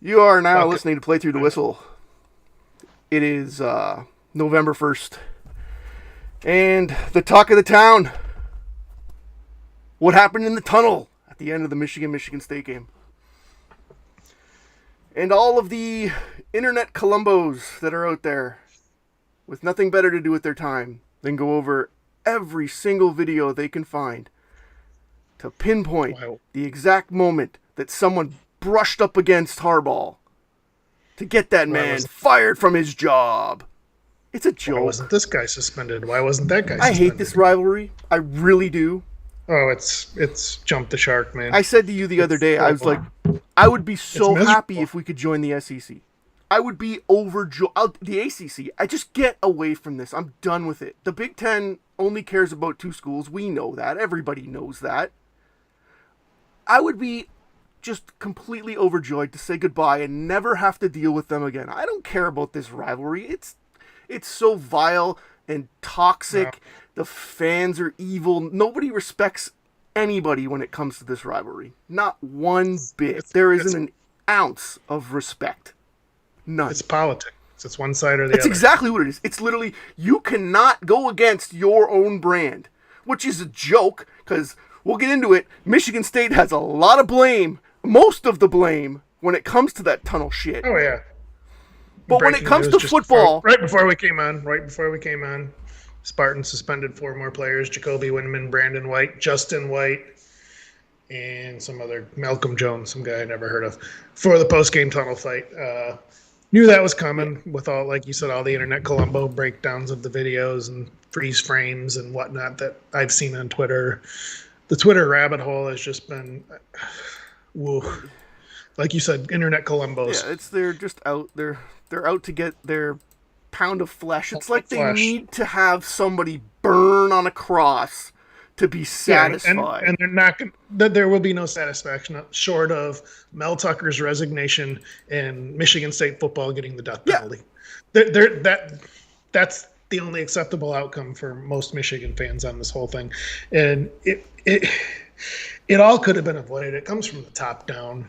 You are now Fuck it. listening to Play Through the Whistle. It is November 1st. And the talk of the town. What happened in the tunnel at the end of the Michigan State game. And all of the internet Columbos that are out there with nothing better to do with their time than go over every single video they can find to pinpoint Wow. the exact moment that someone brushed up against Harbaugh to get that Why man wasn't fired from his job. It's a why joke. wasn't this guy suspended? Why wasn't that guy I suspended? hate this rivalry. I really do. Oh, it's jumped the shark, man. I said to you the other day, I was like, I would be so miserable. happy if we could join the SEC. I would be overjoyed. The ACC, I just get away from this. I'm done with it. The Big Ten only cares about two schools. We know that. Everybody knows that. I would be just completely overjoyed to say goodbye and never have to deal with them again. I don't care about this rivalry. It's so vile and toxic. The fans are evil. Nobody respects anybody when it comes to this rivalry. Not one bit. There isn't an ounce of respect. None. It's politics. It's one side or the It's other. exactly what it is. It's literally, you cannot go against your own brand, which is a joke, because we'll get into it. Michigan State has a lot of blame, most of the blame, when it comes to that tunnel shit. Oh yeah. But when it Breaking comes news to just football, right before we came on, Spartan suspended 4 more players: Jacoby Windman, Brandon White, Justin White, and some other Malcolm Jones, some guy I never heard of, for the post-game tunnel fight. Knew that was coming with all, like you said, all the internet Columbo breakdowns of the videos and freeze frames and whatnot that I've seen on Twitter. The Twitter rabbit hole has just been, woo. Like you said, internet Columbos. yeah, they're just out. They're out to get their pound of flesh. It's like they Flesh. need to have somebody burn on a cross to be Yeah, satisfied. and they're not going. There will be no satisfaction short of Mel Tucker's resignation and Michigan State football getting the death Yeah. penalty. That's the only acceptable outcome for most Michigan fans on this whole thing, and it all could have been avoided. It comes from the top down.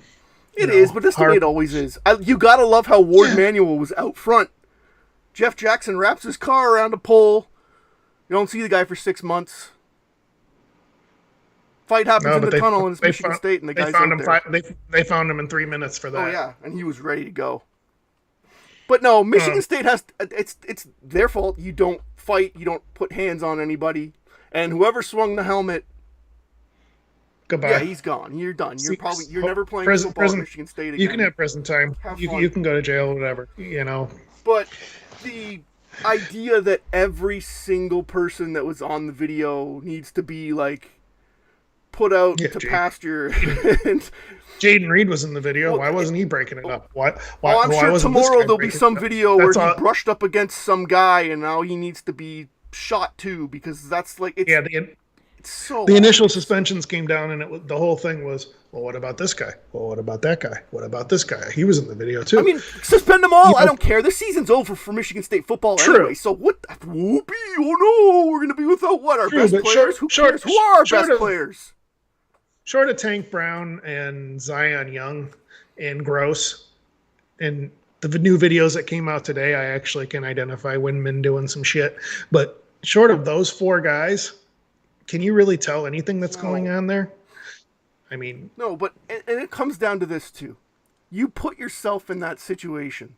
It is, but that's the way it always is. You gotta love how Ward Manuel was out front. Jeff Jackson wraps his car around a pole. You don't see the guy for 6 months. Fight happens in the tunnel, and it's Michigan State, and the guy's out there. They found him in 3 minutes for that. Oh yeah, and he was ready to go. But no, Michigan State has it's their fault. You don't fight, you don't put hands on anybody, and whoever swung the helmet, Goodbye. yeah, he's gone. You're done. You're never playing football at Michigan State again. You can have prison time. Have You, fun. you can go to jail, whatever. You know. But the idea that every single person that was on the video needs to be like put out to pasture. And, Jaden Reed was in the video. Well, why wasn't he breaking it up? Why I'm sure wasn't this tomorrow guy there'll be breaking some it up? video where That's he all- brushed up against some guy and now he needs to be shot too, because that's like it's, Yeah, it's so the initial suspensions came down, and the whole thing was, well, what about this guy? Well, what about that guy? What about this guy? He was in the video too. I mean, suspend them all. You know- I don't care. The season's over for Michigan State football True. anyway. So what? Whoopee! Oh no, we're gonna be without what? Our True, best but players? Who short- cares? Who are our short best of- players? short of Tank Brown and Zion Young and Gross, and the new videos that came out today, I actually can identify Windman doing some shit. But short of those 4 guys, can you really tell anything that's going on there? I mean, No, but and it comes down to this too. You put yourself in that situation.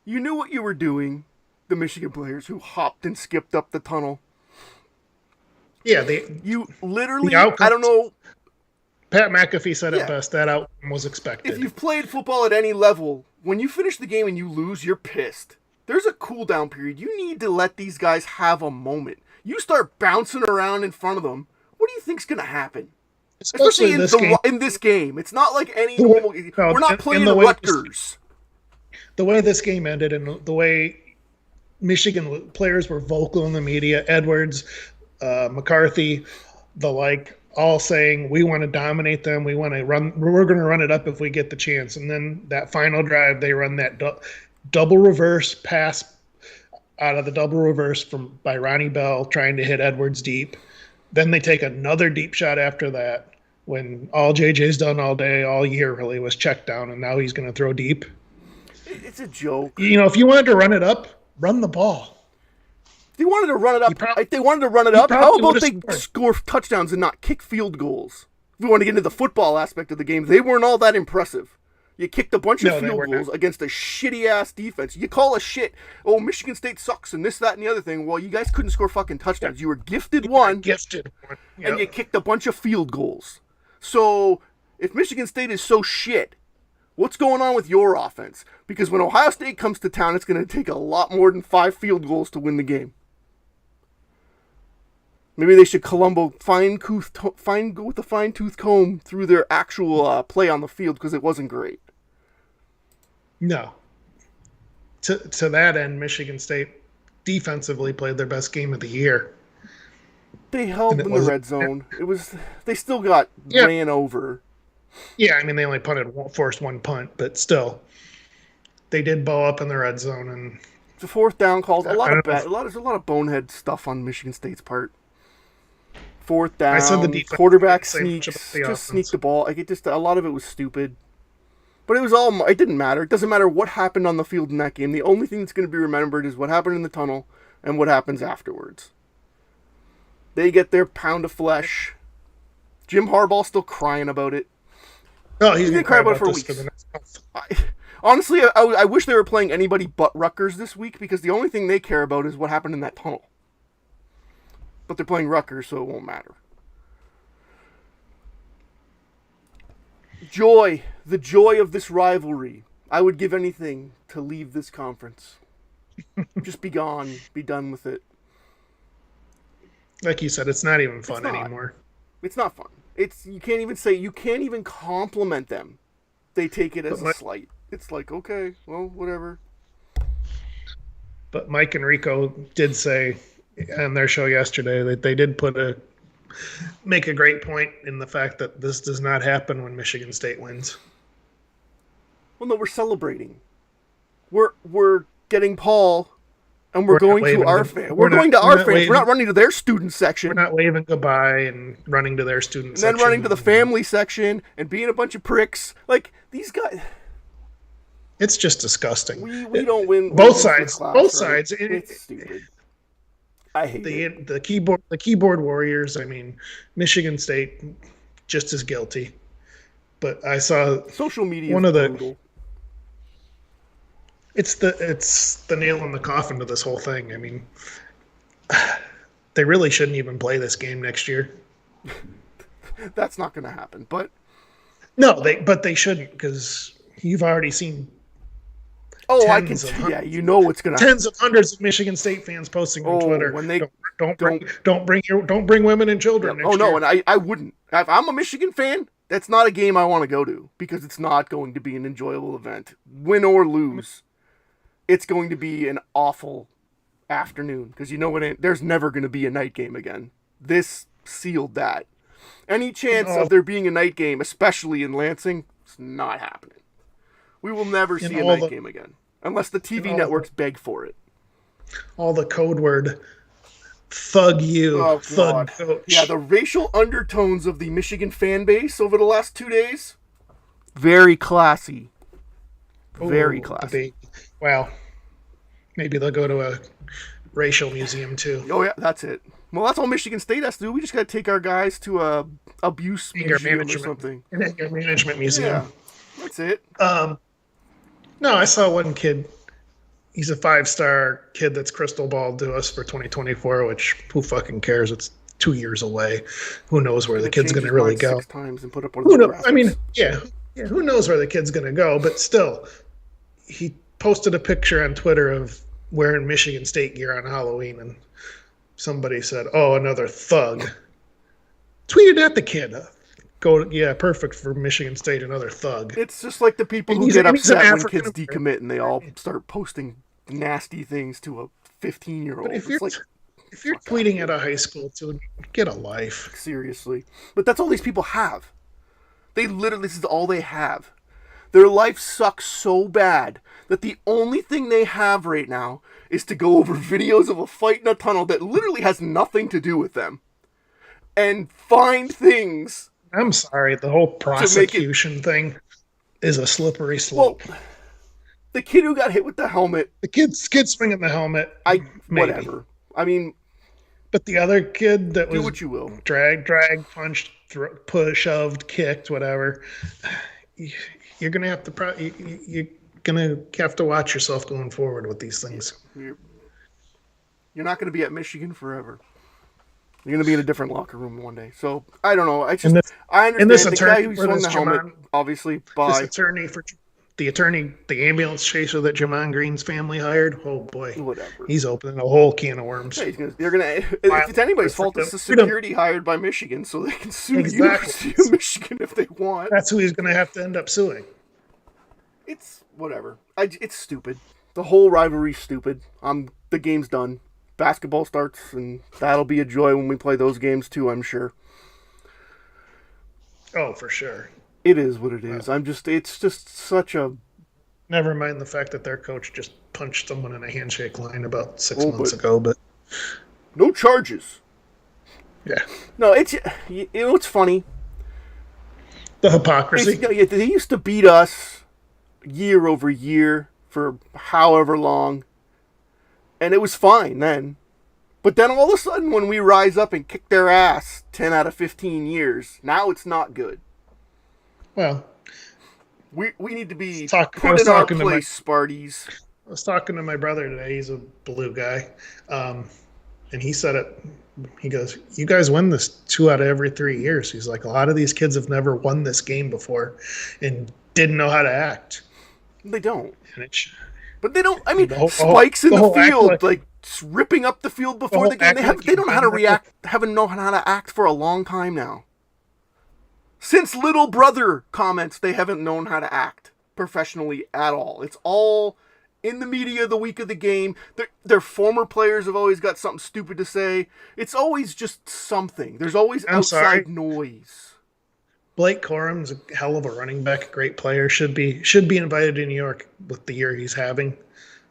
You knew what you were doing. The Michigan players who hopped and skipped up the tunnel. yeah, You literally, The outcomes- I don't know Pat McAfee said Yeah. it best. That outcome was expected. if you've played football at any level. When you finish the game and you lose, you're pissed. There's a cool down period. You need to let these guys have a moment. You start bouncing around in front of them. What do you think's gonna happen? Especially in this game. It's not like any normal. We're not playing the Rutgers. The way this game ended, and the way Michigan players were vocal in the media, Edwards, McCarthy, the like, all saying, we want to dominate them. We're going to run it up if we get the chance. And then that final drive, they run that double reverse pass out of the double reverse by Ronnie Bell trying to hit Edwards deep. Then they take another deep shot after that. when all JJ's done all day, all year really was check down, and now he's going to throw deep. It's a joke. If you wanted to run it up, run the ball. If they wanted to run it up, how about they score touchdowns and not kick field goals? If we want to get into the football aspect of the game, they weren't all that impressive. You kicked a bunch of field goals against a shitty-ass defense. You call us shit. Oh, Michigan State sucks and this, that, and the other thing. Well, you guys couldn't score fucking touchdowns. You were gifted one. Yep. And you kicked a bunch of field goals. So, if Michigan State is so shit, what's going on with your offense? Because when Ohio State comes to town, it's going to take a lot more than 5 field goals to win the game. Maybe they should go with a fine-tooth comb through their actual play on the field because it wasn't great. No. To that end, Michigan State defensively played their best game of the year. They held in the red zone. They still got ran over. Yeah, I mean they only forced one punt, but still, they did bow up in the red zone and the fourth down calls. A lot of bonehead stuff on Michigan State's part. Fourth down, quarterback sneaks, just sneak the ball. A lot of it was stupid. But it didn't matter. It doesn't matter what happened on the field in that game. The only thing that's going to be remembered is what happened in the tunnel and what happens afterwards. They get their pound of flesh. Jim Harbaugh's still crying about it. Oh, he's going to cry about it for weeks. For the next month. Honestly, I wish they were playing anybody but Rutgers this week because the only thing they care about is what happened in that tunnel. But they're playing Rutgers, so it won't matter. The joy of this rivalry. I would give anything to leave this conference. Just be gone. Be done with it. Like you said, it's not even fun anymore. It's not fun. You can't even compliment them. They take it as a slight. It's like, okay, well, whatever. But Mike and Rico did say on their show yesterday that they did make a great point in the fact that this does not happen when Michigan State wins. Well, no, we're celebrating. We're getting Paul, and we're going to our fans. We're going to our fans. We're not running to their student section. We're not waving goodbye and running to their student section. And then running to the family section and being a bunch of pricks. Like, these guys... It's just disgusting. We don't win. Both sides. It's stupid. I hate it. The keyboard warriors. I mean, Michigan State just as guilty. But I saw social media. One of the. It's the nail in the coffin to this whole thing. I mean, they really shouldn't even play this game next year. That's not going to happen. But no, they shouldn't because you've already seen. Oh, I can. Yeah, you know what's going to happen. Tens of hundreds of Michigan State fans posting on Twitter. When they don't bring women and children. Yeah, no, and I wouldn't. If I'm a Michigan fan, that's not a game I want to go to because it's not going to be an enjoyable event, win or lose. It's going to be an awful afternoon because you know what? There's never going to be a night game again. This sealed that. Any chance of there being a night game, especially in Lansing, it's not happening. We will never see a night game again unless the TV networks beg for it. All the code word, thug thug coach. Yeah, the racial undertones of the Michigan fan base over the last 2 days, very classy. Very classy. Well, maybe they'll go to a racial museum too. Oh yeah, that's it. Well, that's all Michigan State has to do. We just got to take our guys to a abuse museum or something. Anger management museum. Yeah, that's it. No, I saw one kid. He's a 5-star kid that's crystal balled to us for 2024, which who fucking cares? It's 2 years away. Who knows where the kid's going to really go? 6 times and put up one of the graphics. I mean, yeah. Who knows where the kid's going to go? But still, he posted a picture on Twitter of wearing Michigan State gear on Halloween, and somebody said, "Oh, another thug." Tweeted at the kid. Perfect for Michigan State, another thug. It's just like the people who get upset when kids decommit and they all start posting nasty things to a 15-year-old. But if you're tweeting at a high school student, get a life. Seriously. But that's all these people have. This is all they have. Their life sucks so bad that the only thing they have right now is to go over videos of a fight in a tunnel that literally has nothing to do with them and find things I'm sorry. The whole make it. prosecution thing is a slippery Well, slope. the kid who got hit with the helmet, The kid swinging the helmet, maybe. whatever. I mean, But the other kid that do was what you will. dragged, punched, push, shoved, kicked, whatever, you're gonna have to you're gonna have to watch yourself going forward with these things. You're not going to be at Michigan forever. You're going to be in a different locker room one day. So I don't know. I understand the guy who swung the helmet, obviously. The ambulance chaser that Jamon Green's family hired. Oh boy, whatever. He's opening a whole can of worms. Yeah, if it's anybody's fault, it's the security hired by Michigan, so they can sue the University of Michigan if they want. That's who he's going to have to end up suing. It's whatever. It's stupid. The whole rivalry's stupid. The game's done. Basketball starts, and that'll be a joy when we play those games too, I'm sure. Oh, for sure. It is what it is. It's just such a... Never mind the fact that their coach just punched someone in a handshake line about 6 months ago, but... No charges. Yeah. No, it's funny. The hypocrisy. They used to beat us year over year for however long. And it was fine then. But then all of a sudden when we rise up and kick their ass 10 out of 15 years, now it's not good. Well, we need to be put in our place, Sparties. I was talking to my brother today. He's a blue guy. And he said it. He goes, you guys win this 2 out of every 3 years. He's like, a lot of these kids have never won this game before and didn't know how to act. They don't. And but they don't. I mean, spikes in the field, like ripping up the field before the game. They don't know how to react. Haven't known how to act for a long time now. Since Little Brother comments, they haven't known how to act professionally at all. It's all in the media the week of the game. Their former players have always got something stupid to say. It's always just something. There's always outside noise. Blake Corum's a hell of a running back, great player. Should be invited to New York with the year he's having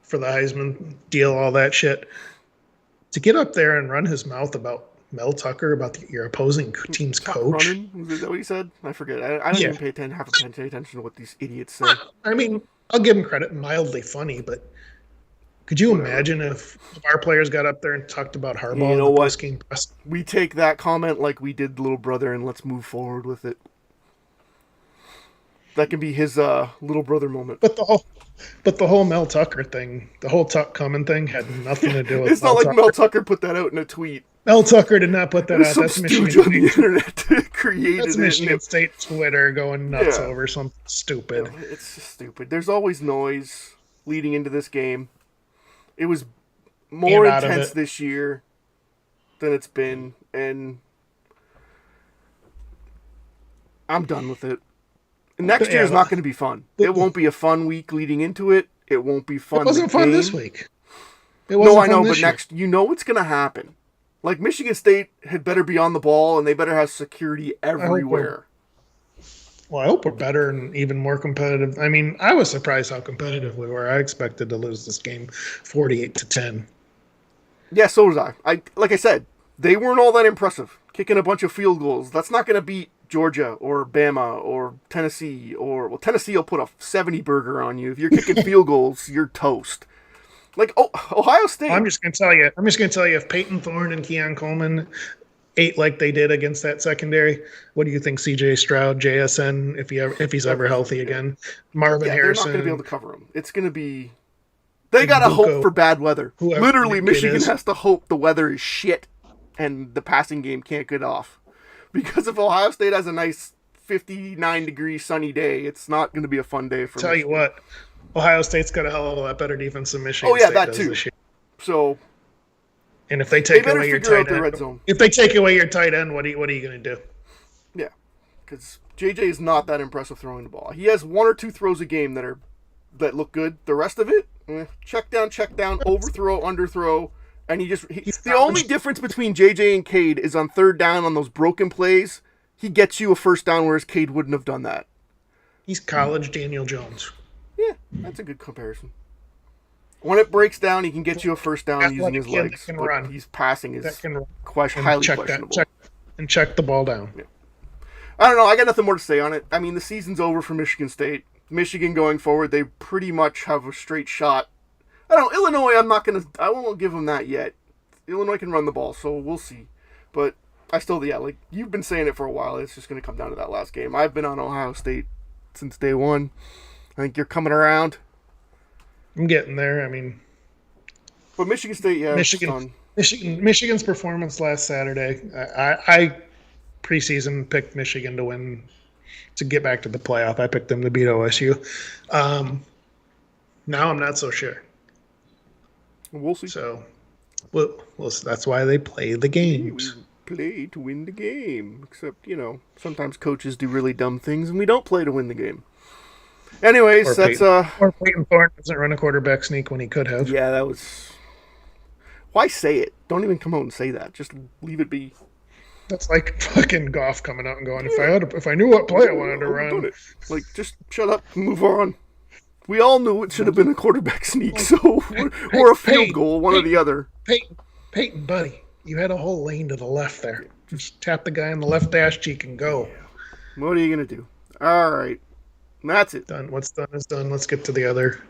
for the Heisman deal, all that shit. To get up there and run his mouth about Mel Tucker, about your opposing team's coach. Running? Is that what he said? I forget. I don't even pay attention to what these idiots say. I mean, I'll give him credit, mildly funny, but could you imagine if our players got up there and talked about Harbaugh in the post-game press? We take that comment like we did Little Brother and let's move forward with it. That can be his Little Brother moment. But the whole Mel Tucker thing, the whole Tuck coming thing had nothing to do with It's not like Mel Tucker put that out in a tweet. Mel Tucker did not put that out. That's Michigan on the internet created. That's Michigan State Twitter going nuts over something stupid. Yeah, it's just stupid. There's always noise leading into this game. It was more intense this year than it's been, and I'm done with it. Next year is not going to be fun. It won't be a fun week leading into it. It won't be fun. It wasn't fun this week. No, I know, but next, what's going to happen. Like, Michigan State had better be on the ball, and they better have security everywhere. I hope we're better and even more competitive. I mean, I was surprised how competitive we were. I expected to lose this game 48-10. Yeah, so was I. Like I said, they weren't all that impressive. Kicking a bunch of field goals. That's not going to beat Georgia or Bama or Tennessee Tennessee will put a 70 burger on you. If you're kicking field goals, you're toast. Like, Ohio State. I'm just going to tell you if Peyton Thorne and Keon Coleman ate like they did against that secondary, what do you think CJ Stroud, JSN, if he's ever healthy again? Marvin Harrison. They're not going to be able to cover him. It's going to be they got to hope for bad weather. Literally, Michigan has to hope the weather is shit and the passing game can't get off. Because if Ohio State has a nice 59-degree sunny day, it's not going to be a fun day for Tell Michigan. you what, Ohio State's got a hell of a lot better defense than Michigan State that too. This year. So, and if they take away your tight end, if they take away your tight end, what are you going to do? Yeah, because JJ is not that impressive throwing the ball. He has 1 or 2 throws a game that look good. The rest of it, check down, overthrow, underthrow. And the only difference between JJ and Cade is on third down on those broken plays, he gets you a first down, whereas Cade wouldn't have done that. He's college Daniel Jones. Yeah, that's a good comparison. When it breaks down, he can get you a first down using his legs, but he's passing is highly questionable. Check the ball down. Yeah. I don't know. I got nothing more to say on it. I mean, the season's over for Michigan State. Michigan going forward, they pretty much have a straight shot. I don't know. Illinois, I won't give them that yet. Illinois can run the ball, so we'll see. But I still, like you've been saying it for a while, it's just going to come down to that last game. I've been on Ohio State since day one. I think you're coming around. I'm getting there. I mean, but Michigan State, yeah, Michigan's performance last Saturday. I preseason picked Michigan to win, to get back to the playoff. I picked them to beat OSU. Now I'm not so sure. We'll see. So, well, that's why they play the games. We play to win the game. Except, sometimes coaches do really dumb things, and we don't play to win the game. Anyways, or Peyton Thorne doesn't run a quarterback sneak when he could have. Yeah, that was. Why say it? Don't even come out and say that. Just leave it be. That's like fucking Goff coming out and going, if I knew what play I wanted to run. Like, just shut up and move on. We all knew it should have been a quarterback sneak, or a field goal, one or the other. Peyton, buddy, you had a whole lane to the left there. Just tap the guy on the left ass cheek and go. What are you going to do? All right. That's it. Done. What's done is done. Let's get to the other